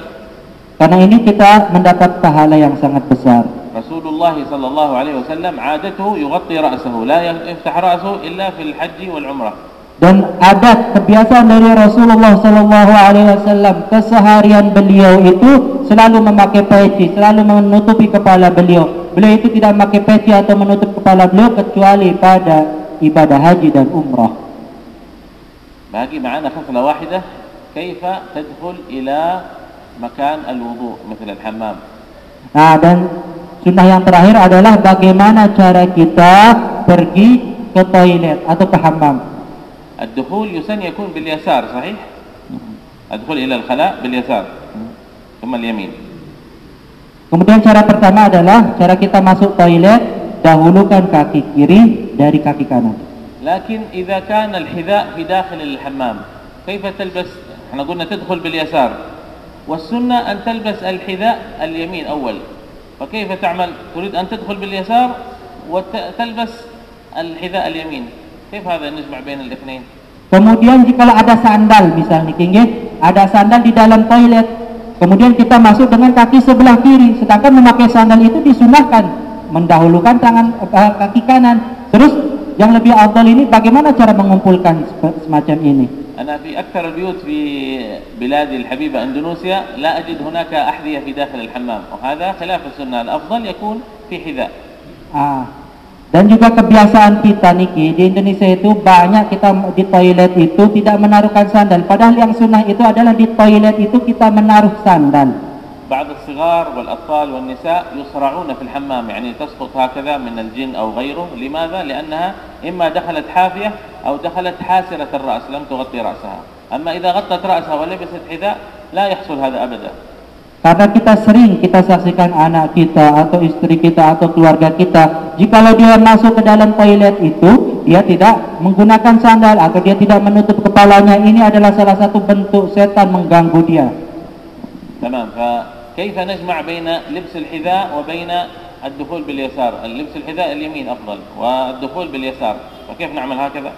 Karena ini kita mendapat pahala yang sangat besar. رسول الله صلى الله عليه وسلم عادته يغطي رأسه لا يفتح رأسه إلا في الحج والعمرة. Dan adat kebiasaan dari Rasulullah sallallahu alaihi wasallam keseharian beliau itu selalu memakai peci, selalu menutupi kepala beliau. Beliau itu tidak memakai peci atau menutup kepala beliau kecuali pada ibadah haji dan umrah. باقي معنا خصلة واحدة، كيف تدخل إلى مكان الوضوء مثل الحمام. Nah, dan sunnah yang terakhir adalah bagaimana cara kita pergi ke toilet atau ke hammam. الدخول يسن يكون باليسار صحيح؟ الدخول إلى الخلاء باليسار ثم اليمين. Kemudian cara pertama adalah cara kita masuk toilet, dahulukan kaki kiri dari kaki kanan. لكن إذا كان الحذاء في داخل الحمام كيف تلبس؟ احنا قلنا تدخل باليسار والسنة أن تلبس الحذاء اليمين أول، فكيف تعمل؟ تريد أن تدخل باليسار وتلبس الحذاء اليمين، كيف هذا نجمع بين الاثنين؟ Kemudian jika ada sandal misalnya ada sandal di dalam toilet, kemudian kita masuk dengan kaki sebelah kiri, sedangkan memakai sandal itu disunahkan mendahulukan kaki kanan. Terus yang lebih afdal ini bagaimana cara mengumpulkan semacam ini? أنا في أكثر البيوت في بلاد الحبيبة إندونيسيا لا أجد هناك أحذية في داخل الحمام، وهذا خلاف السنة، الأفضل يكون في حذاء. Dan juga kebiasaan kita niki di Indonesia itu banyak kita di toilet itu tidak menaruhkan sandal, padahal yang sunnah itu adalah di toilet itu kita menaruh sandal. بعض الصغار والأطفال والنساء يصرعون في الحمام، يعني تسقط هكذا من الجن أو غيره. لماذا؟ لأنها إما دخلت حافية أو دخلت حاسرة الرأس لم تغطي رأسها. أما إذا غطت رأسها ولبست حذاء لا يحصل هذا أبدا. Karena kita saksikan anak kita atau istri kita atau keluarga kita, jikalau dia masuk ke dalam toilet itu dia tidak menggunakan sandal atau dia tidak menutup kepalanya, ini adalah salah satu bentuk setan mengganggu dia. تمام. فكيف نجمع بين لبس الحذاء وبين الدخول باليسار؟ لبس الحذاء اليمين أفضل والدخول باليسار، فكيف نعمل هكذا؟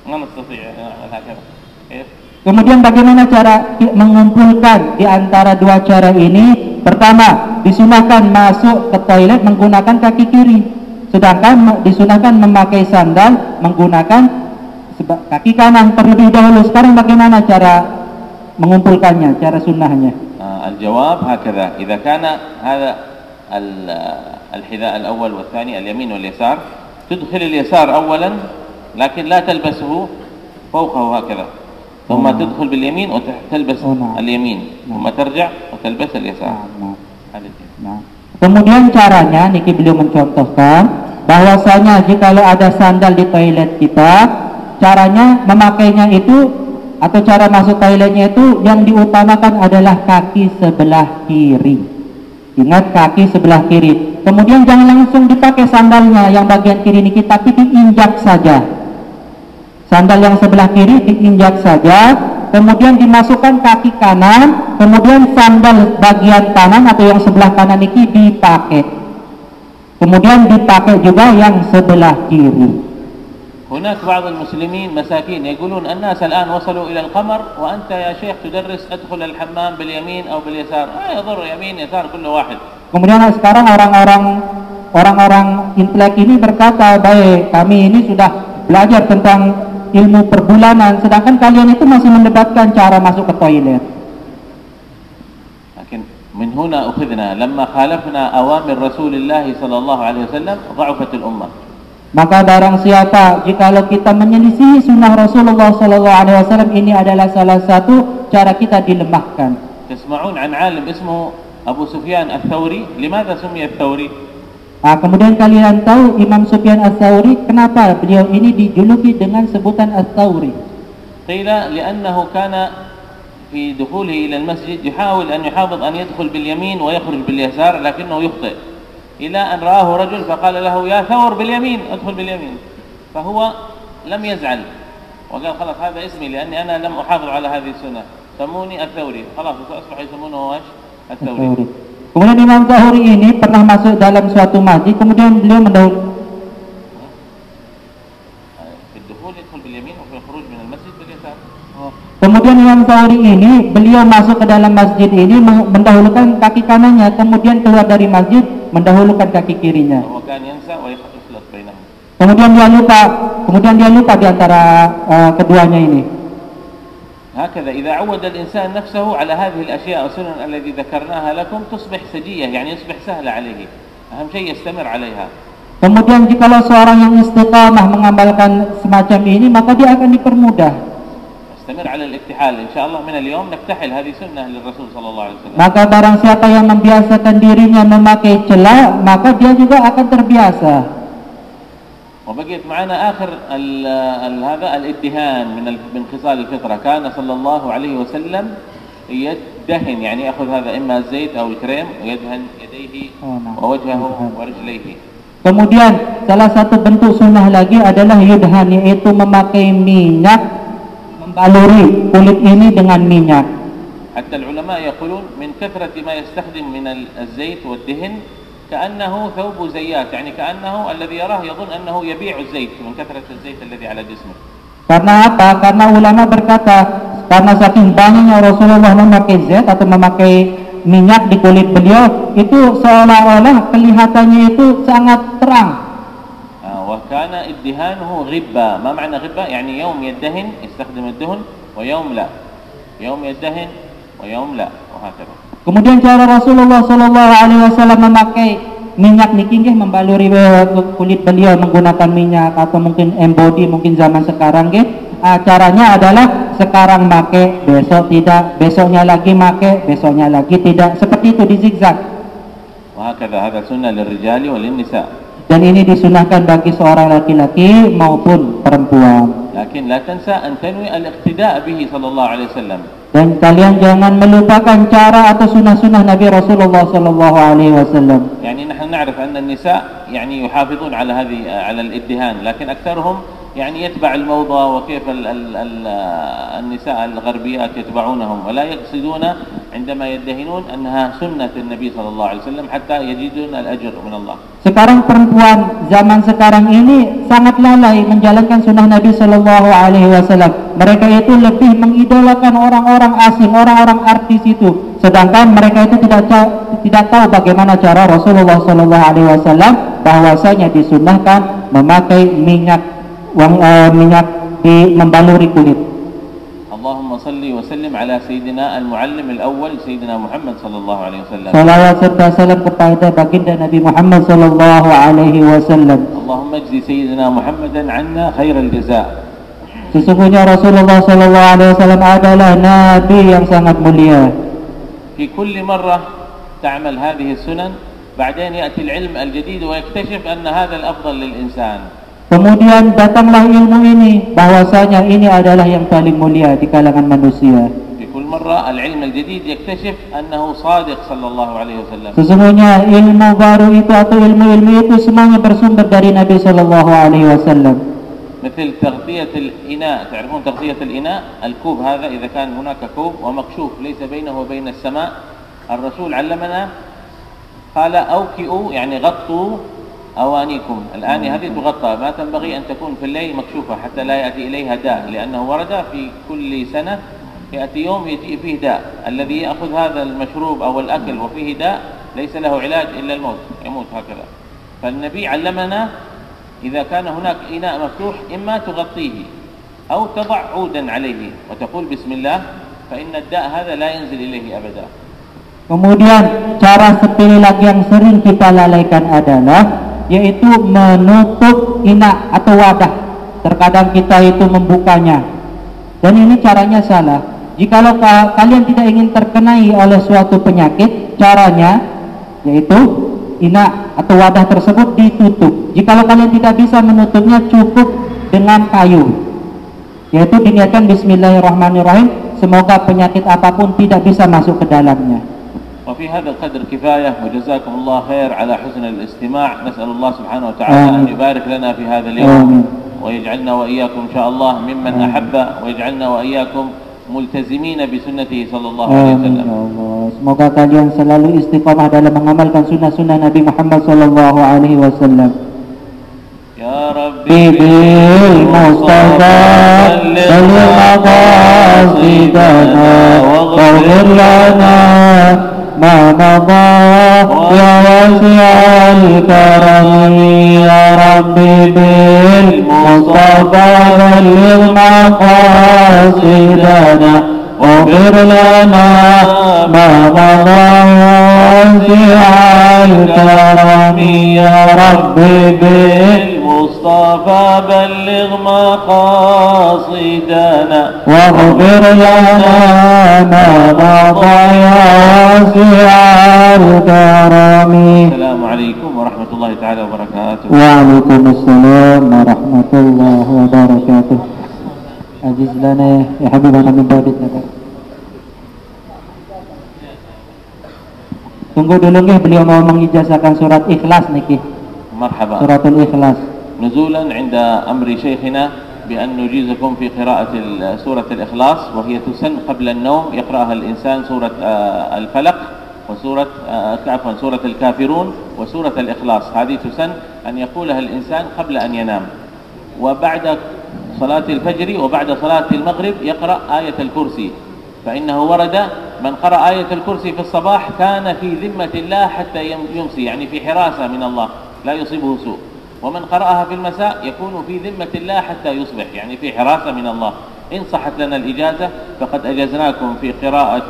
ما نستطيع نعمل هكذا. كيف؟ Kemudian bagaimana cara mengumpulkan di antara dua cara ini? Pertama, disunahkan masuk ke toilet menggunakan kaki kiri, sedangkan disunahkan memakai sandal menggunakan kaki kanan terlebih dahulu. Sekarang bagaimana cara mengumpulkannya, cara sunnahnya? الجواب هكذا، إذا كان هذا الحذاء الأول والثاني اليمين واليسار تدخل اليسار أولا لكن لا تلبسه فوقه هكذا، ثم تدخل باليمين وتلبس اليمين ثم ترجع وتلبس اليسار. Kemudian caranya niki beliau mencontohkan bahwasanya jikalau ada sandal di toilet kita, caranya memakainya itu atau cara masuk toiletnya itu yang diutamakan adalah kaki sebelah kiri. Ingat, kaki sebelah kiri. Kemudian jangan langsung dipakai sandalnya yang bagian kiri ini, tapi diinjak saja. Sandal yang sebelah kiri diinjak saja, kemudian dimasukkan kaki kanan, kemudian sandal bagian kanan atau yang sebelah kanan ini dipakai. Kemudian dipakai juga yang sebelah kiri. هناك بعض المسلمين مساكين يقولون الناس الآن وصلوا إلى القمر وأنت يا شيخ تدرس أدخل الحمام باليمين أو باليسار. يضر يمين يسار كل واحد. Kemudian sekarang orang-orang intelek ini berkata, baik, kami ini sudah belajar tentang ilmu perbulanan, sedangkan kalian itu masih mendebatkan cara masuk ke toilet. لكن من هنا أخذنا لما خالفنا أوامر رسول الله صلى الله عليه وسلم ضعفت الأمة. Maka barang siapa jikalau kita menyelisihi sunnah Rasulullah sallallahu alaihi wasallam, ini adalah salah satu cara kita dilemahkan. تسمعون عن عالم اسمه أبو سفيان الثوري. لماذا سمي الثوري؟ Kemudian kalian tahu Imam Sufyan Ats-Tsauri, kenapa beliau ini dijuluki dengan sebutan Ats-Tsauri? قيل لأنه كان في دخوله إلى المسجد يحاول أن يحافظ أن يدخل باليمين ويخرج باليسار لكنه يخطئ، إلى أن رآه رجل فقال له يا ثور باليمين ادخل باليمين، فهو لم يزعل وقال خلاص هذا اسمي لأني أنا لم أحافظ على هذه السنة، سموني الثوري. خلاص أصبح يسمونه ايش؟ الثوري. Kemudian Imam Zuhri ini pernah masuk dalam suatu masjid, kemudian beliau mendahului Kemudian Imam Zuhri ini beliau masuk ke dalam masjid ini mendahulukan kaki kanannya, kemudian keluar dari masjid mendahulukan kaki kirinya. Kemudian dia lupa di antara keduanya ini. هكذا إذا عود الإنسان نفسه على هذه الأشياء والسنن التي ذكرناها لكم تصبح سجية، يعني يصبح سهلة عليه. أهم شيء يستمر عليها. Kemudian jikalau seorang yang istiqamah mengamalkan semacam ini, maka dia akan dipermudah. استمر على الاكتحال إن شاء الله. من اليوم نكتحل، هذه سنة للرسول صلى الله عليه وسلم. Maka barang siapa yang membiasakan dirinya memakai celak, maka dia juga akan terbiasa. وبقيت معنا آخر هذا الادهان من خصال الفطرة. كان صلى الله عليه وسلم يدهن، يعني يأخذ هذا إما الزيت أو الكريم ويدهن يديه ووجهه ورجليه. Kemudian salah satu bentuk sunnah lagi adalah yudhan, yaitu memakai minyak, membaluri kulit ini dengan minyak. حتى العلماء يقولون من كثرة ما يستخدم من الزيت والدهن كأنه ثوب زيات، يعني كأنه الذي يراه يظن أنه يبيع الزيت من كثرة الزيت الذي على جسمه. Karena apa? Karena ulama berkata, karena saking banyaknya Rasulullah memakai zat atau memakai minyak di kulit beliau, itu seolah-olah kelihatannya itu sangat terang. وكان ادهانه غبة. ما معنى غبة؟ يعني يوم يدهن يستخدم الدهن ويوم لا، يوم يدهن ويوم لا، وهكذا. Kemudian cara Rasulullah sallallahu alaihi wasallam memakai minyak niki nggih, membaluri kulit beliau menggunakan minyak atau mungkin embody mungkin zaman sekarang nggih. Caranya adalah sekarang make, besok tidak, besoknya lagi make, besoknya lagi tidak. Seperti itu di zigzag. وهكذا هذا سنة للرجال وللنساء. Dan ini disunahkan bagi seorang laki-laki maupun perempuan. لكن لا تنسى أن تنوي الاقتداء به صلى الله عليه وسلم. Dan kalian jangan melupakan cara atau sunnah-sunnah Nabi Rasulullah sallallahu alaihi wasallam. يعني نحن نعرف أن النساء يعني يحافظون على على الادهان، لكن أكثرهم يعني يتبع الموضة وكيف النساء الغربيات يتبعونهم ولا يقصدون عندما يدهنون أنها سنة النبي صلى الله عليه وسلم حتى يجدون الأجر من الله. Sekarang perempuan zaman sekarang ini sangat lalai menjalankan sunnah Nabi sallallahu alaihi wasallam. Mereka itu lebih mengidolakan orang-orang asing, orang-orang artis itu, sedangkan mereka itu tidak tahu bagaimana cara Rasulullah sallallahu alaihi wasallam bahwasanya disunnahkan memakai minyak di membaluri kulit. Allahumma salli wa sallim ala sayyidina al-muallim al-awwal sayyidina Muhammad sallallahu alaihi wasallam. Salawat serta salam kepada baginda Nabi Muhammad sallallahu alaihi wasallam. Allahumma ajzi sayyidina Muhammadan 'anna khairal jazaa. Sesungguhnya Rasulullah sallallahu alaihi wasallam adalah nabi yang sangat mulia. Fi kulli marrah ta'mal hadhihi sunan بعدين يأتي العلم الجديد ويكتشف أن هذا الأفضل للإنسان. Kemudian datanglah ilmu ini, bahwasanya ini adalah yang paling mulia di kalangan manusia. في كل مرة العلم الجديد يكتشف أنه صادق صلى الله عليه وسلم. Sesungguhnya ilmu baru itu atau ilmu-ilmu itu semuanya bersumber dari Nabi sallallahu alaihi wasallam. مثل تغطية الإناء، تعرفون تغطية الإناء؟ الكوب هذا إذا كان هناك كوب ومكشوف ليس بينه وبين السماء، الرسول علمنا قال أوكئوا يعني غطوا أوانيكم. الآن هذه تغطى، ما تنبغي أن تكون في الليل مكشوفة حتى لا يأتي إليها داء، لأنه ورد في كل سنة يأتي يوم يجيء فيه داء، الذي يأخذ هذا المشروب أو الأكل وفيه داء ليس له علاج إلا الموت، يموت هكذا. فالنبي علمنا إذا كان هناك إناء مفتوح إما تغطيه أو تضع عودا عليه وتقول بسم الله، فإن الداء هذا لا ينزل إليه أبدا. Kemudian cara sepele lagi yang sering kita lalaikan adalah yaitu menutup inak atau wadah. Terkadang kita itu membukanya, dan ini caranya salah. Jikalau kalian tidak ingin terkenai oleh suatu penyakit, caranya yaitu inak atau wadah tersebut ditutup. Jikalau kalian tidak bisa menutupnya, cukup dengan kayu, yaitu diniatkan bismillahirrahmanirrahim, semoga penyakit apapun tidak bisa masuk ke dalamnya. وفي هذا القدر كفاية، وجزاكم الله خير على حسن الاستماع. نسأل الله سبحانه وتعالى أن يبارك لنا في هذا اليوم ويجعلنا وإياكم إن شاء الله ممن أحب، ويجعلنا وإياكم ملتزمين بسنته صلى الله عليه وسلم. Semoga kalian selalu istiqamah dalam mengamalkan sunnah-sunnah Nabi Muhammad sallallahu alaihi wasallam. Ya Rabbi bil Mustafa balligh maqasidana waghfir lana ma madha ya wasi'al karam. Ya Rabbi bil Mustafa balligh maqasidana waghfir lana ma madha wasi'al karam. Ya Rabbi bil مصطفى بلغ مقاصدنا واغفر لنا ما مضى يا واسع الكرم. السلام عليكم ورحمة الله تعالى وبركاته. وعليكم السلام ورحمة الله وبركاته. أجز لنا يا حبيبنا من باب النبي. Tunggu dulu nih, beliau mau mengijazahkan surat Ikhlas niki. مرحبا. Suratul Ikhlas. نزولا عند أمر شيخنا بأن نجيزكم في قراءة سورة الإخلاص، وهي تسن قبل النوم، يقرأها الإنسان سورة الفلق وسورة عفوا سورة الكافرون وسورة الإخلاص. هذه تسن أن يقولها الإنسان قبل أن ينام، وبعد صلاة الفجر وبعد صلاة المغرب يقرأ آية الكرسي، فإنه ورد من قرأ آية الكرسي في الصباح كان في ذمة الله حتى يمسي، يعني في حراسة من الله لا يصيبه سوء، ومن قرأها في المساء يكون في ذمة الله حتى يصبح، يعني في حراسة من الله. إن صحت لنا الإجازة فقد أجزناكم في قراءة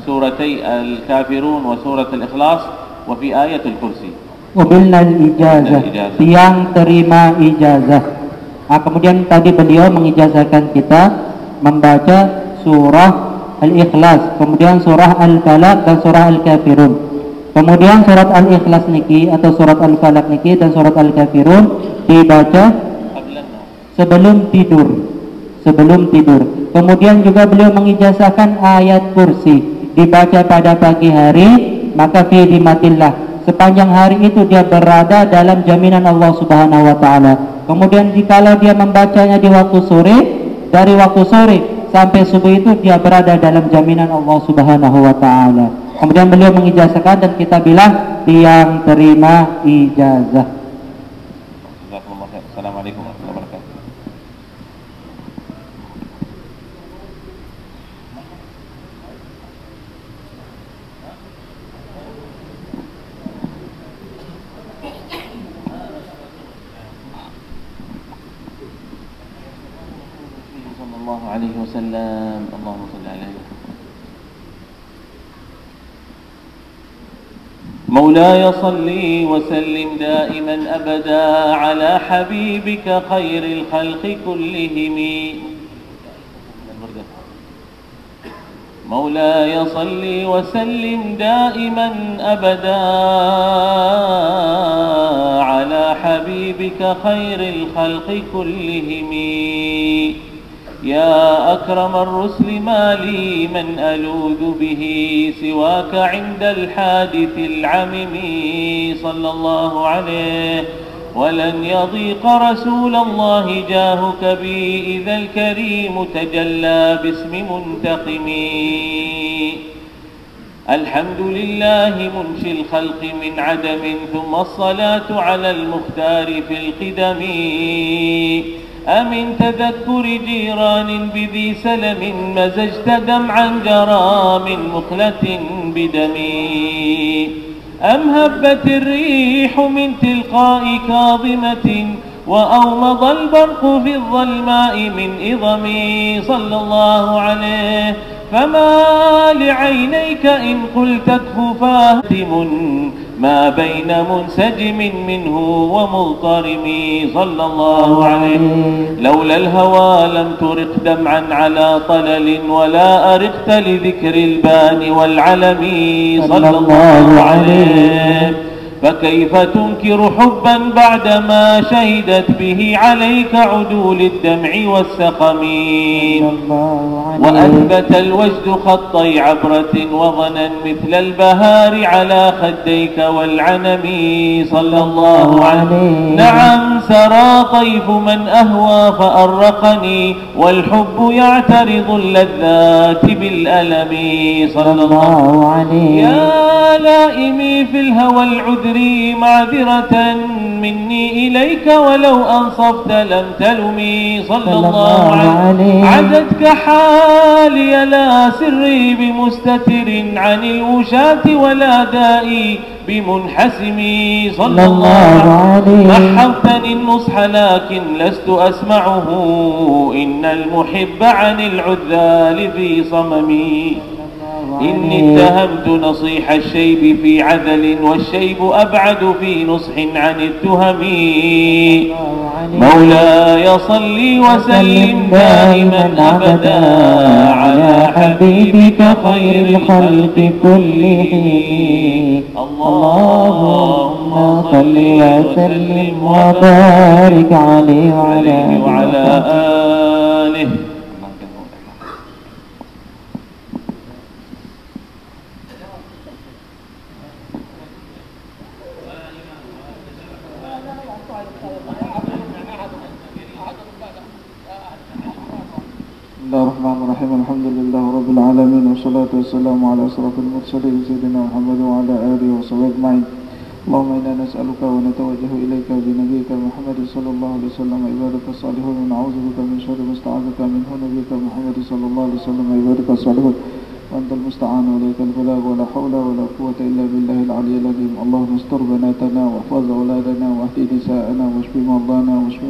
سورتي الكافرون وسورة الإخلاص وفي آية الكرسي. Wabilna ijazah, yang terima ijazah. Kemudian tadi beliau mengijazahkan kita membaca surah Al-Ikhlas, kemudian surah Al-Falaq dan surah Al-Kafirun. Kemudian surat Al-Ikhlas niki atau surat Al-Falaq niki dan surat Al-Kafirun dibaca sebelum tidur. Kemudian juga beliau mengijazahkan ayat kursi dibaca pada pagi hari, maka fi dimatillah, sepanjang hari itu dia berada dalam jaminan Allah Subhanahu wa taala. Kemudian jikalau dia membacanya di waktu sore, dari waktu sore sampai subuh itu dia berada dalam jaminan Allah Subhanahu wa taala. Kemudian beliau mengijazahkan dan kita bilang yang terima ijazah. Assalamualaikum warahmatullahi wabarakatuh. Sallallahu alaihi wasallam. Allahumma salli alaihi. مولاي صل وسلم دائما أبدا على حبيبك خير الخلق كلهم. مولاي صل وسلم دائما أبدا على حبيبك خير الخلق كلهم. يا أكرم الرسل ما لي من ألوذ به سواك عند الحادث العمم صلى الله عليه. ولن يضيق رسول الله جاهك بي إذا الكريم تجلى باسم منتقم. الحمد لله منشي الخلق من عدم، ثم الصلاة على المختار في القدم. أمن تذكر جيران بذي سلم مزجت دمعا جرى من مخلة بدمي. أم هبت الريح من تلقاء كاظمة وأومض البرق في الظلماء من إظمي صلى الله عليه. فما لعينيك إن قلت اكف فاهتم ما بين منسجم منه ومضطرم صلى الله عليه. لولا الهوى لم ترق دمعا على طلل ولا أرقت لذكر البان والعلم صلى الله عليه. فكيف تنكر حبا بعدما شهدت به عليك عدول الدمع والسقم. وأثبت الوجد خطي عبرة وظنا مثل البهار على خديك والعنم صلى الله عليه. نعم سرى طيف من أهوى فأرقني والحب يعترض اللذات بالألم صلى الله عليه. يا لائمي في الهوى العذر معذرة مني إليك ولو أنصفت لم تلمي صلى الله عليه. عدتك حالي لا سري بمستتر عن الوشاة ولا دائي بمنحسمي صلى الله عليه. محبتني النصح لكن لست أسمعه إن المحب عن العذال في صممي. إني اتهمت نصيح الشيب في عدل والشيب أبعد في نصح عن التهم. مولاي صل وسلم دائما أبدا على حبيبك خير الخلق كلهم. اللهم صل وسلم وبارك عليه وعلى آله. Bismillahirrahmanirrahim. Alhamdulillah rabbil alamin wassalatu wassalamu ala asrafil mursalin sayyidina Muhammad wa ala alihi wa sahbihi ajma'in. Allahumma inna nas'aluka wa natawajjahu ilayka bi nabiyyika Muhammad sallallahu alaihi wasallam wa ibadika salihun wa na'udzubika min syarri ma sta'adzaka minhu nabiyyika Muhammad sallallahu alaihi wasallam wa ibadika salihun wa antal musta'an wa ilaikal balagh wa la hawla wa la quwwata illa billahil aliyyil azim. Allahumma astur banatana wa ihfaz auladana wa ahdi nisa'ana wa ashfi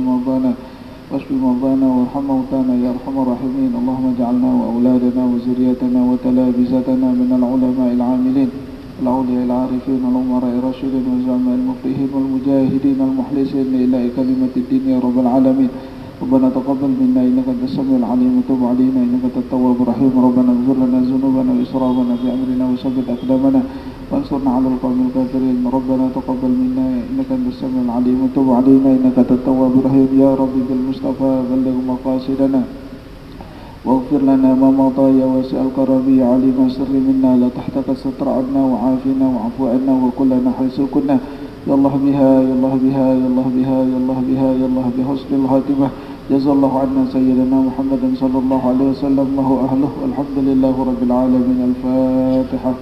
mardana واشف مرضانا وارحم موتانا يا ارحم الراحمين. اللهم اجعلنا واولادنا وذريتنا وتلامذتنا من العلماء العاملين الأولياء العارفين الأمراء الراشدين والزعماء المفلحين والمجاهدين المخلصين لإله كلمة الدين يا رب العالمين. ربنا تقبل منا إنك أنت السميع العليم وتب علينا إنك أنت التواب الرحيم. ربنا اغفر لنا ذنوبنا وإسرافنا في أمرنا وثبت أقدامنا وانصرنا على القوم الكافرين. ربنا تقبل منا إنك أنت السميع العليم وتب علينا إنك أنت التواب الرحيم. يا ربي بالمصطفى بلغ مقاصدنا واغفر لنا ما مضى يا واسع الكرم يا عليم السر منا لا تحتك الستر عنا وعافنا وعفو عنا وكلنا حيث كنا. يا الله بها يا الله بها يا الله بها يا الله بها يا الله بحسن الخاتمة. جزا الله عنا سيدنا محمد صلى الله عليه وسلم ما هو أهله. الحمد لله رب العالمين. الفاتحة.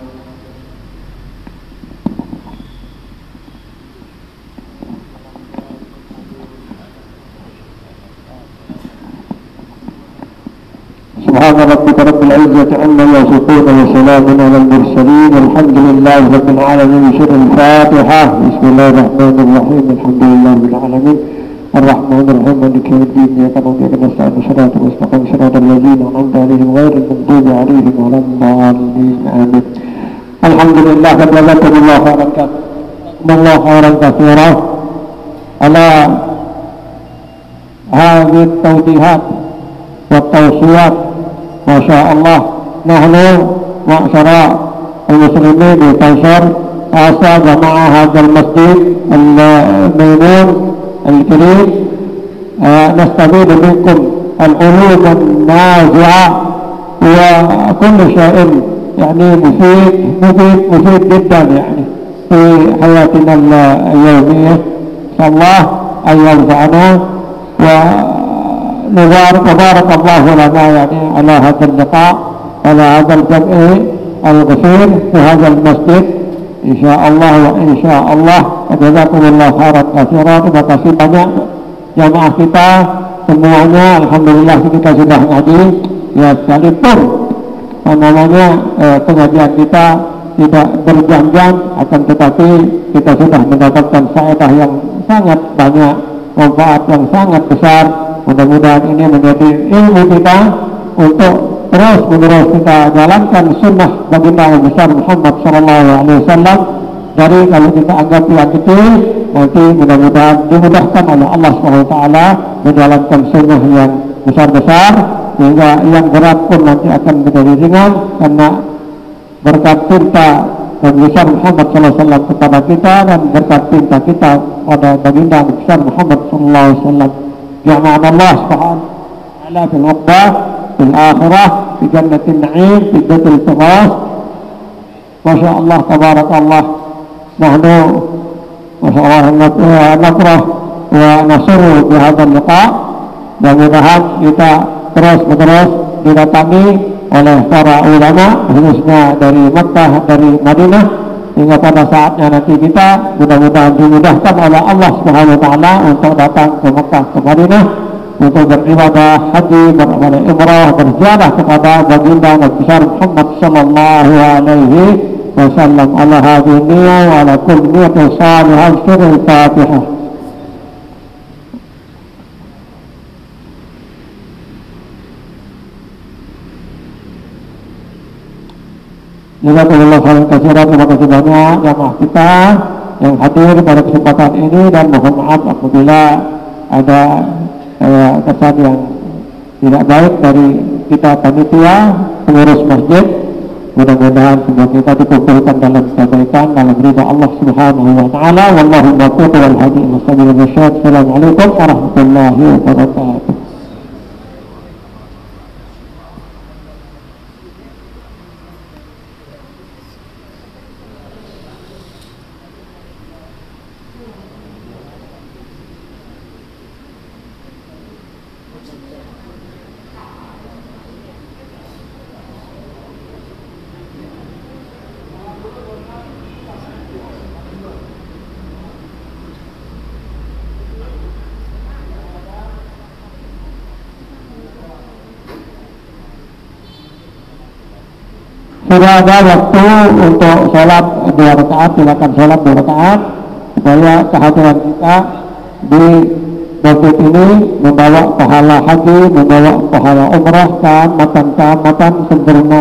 سبحان ربك رب العزة عما يصفون وسلام على المرسلين والحمد لله رب العالمين. بشر الفاتحة. بسم الله الرحمن الرحيم. الحمد لله رب العالمين الرحمن الرحيم مالك يوم الدين إياك نعبد وإياك نستعين صراط المستقيم صراط الذين أنعمت عليهم غير المغضوب عليهم ولا الضالين آمين. الحمد لله قد جزاكم الله خيرا كثيرا على هذه التوجيهات والتوصيات ما شاء الله nahnu ma'syara al-muslimin di Taisar asa jamaah hadzal masjid al-maimun al-karim nastafidu minkum al-ulum an-nazi'ah wa kullu syai'in yani mufid jiddan yani fi hayatina al-yawmiyah insyaallah ayyam za'ana wa بارك الله لنا يعني على هذا اللقاء على هذا الجمع الغفير في هذا المسجid insyaallah wa insyaallah jazakumullah khairan katsiran. Terima kasih banyak jamaah kita semuanya, alhamdulillah kita sudah ngaji ya, sekalipun pengajian kita tidak berjam-jam, akan tetapi kita sudah mendapatkan faedah yang sangat banyak, manfaat yang sangat besar. Mudah-mudahan ini menjadi ilmu kita untuk terus-menerus kita jalankan sunnah baginda yang besar Muhammad SAW. Dari kalau kita anggap yang kecil, nanti mudah-mudahan dimudahkan oleh Allah SWT menjalankan sunnah yang besar-besar, sehingga yang berat pun nanti akan menjadi ringan karena berkat cinta yang besar Muhammad SAW kepada kita dan berkat cinta kita pada baginda yang besar Muhammad SAW. جمعنا الله سبحانه وتعالى في العقبة في الآخرة في جنة النعيم في جنة الفردوس ما شاء الله تبارك الله. نحن ما شاء الله نفرح ونسر بهذا اللقاء. Mudah-mudahan kita terus-menerus didatangi oleh para ulama khususnya dari Makkah, dari Madinah, hingga pada saatnya nanti kita mudah-mudahan dimudahkan oleh Allah Subhanahu wa taala untuk datang ke Mekah, ke Madinah untuk beribadah haji, beribadah umrah, berziarah kepada baginda Nabi besar Muhammad sallallahu alaihi wasallam. Ala hadhihi niyyah wa ala kulli niyyatin salihah. Surah Al-Fatihah. Jazakumullah khairan katsiran. Terima kasih banyak jamaah kita yang hadir pada kesempatan ini, dan mohon maaf apabila ada kesan yang tidak baik dari kita panitia pengurus masjid. Mudah-mudahan semua kita dikumpulkan dalam kebaikan, dalam ridha Allah Subhanahu wa taala. Wallahu muwaffiq wal hadi ila sabilil rasyad. Assalamualaikum warahmatullahi wabarakatuh. Sudah ada waktu untuk sholat 2 rakaat, silakan sholat 2 rakaat supaya kehadiran kita di masjid ini membawa pahala haji, membawa pahala umrah, keamatan sempurna.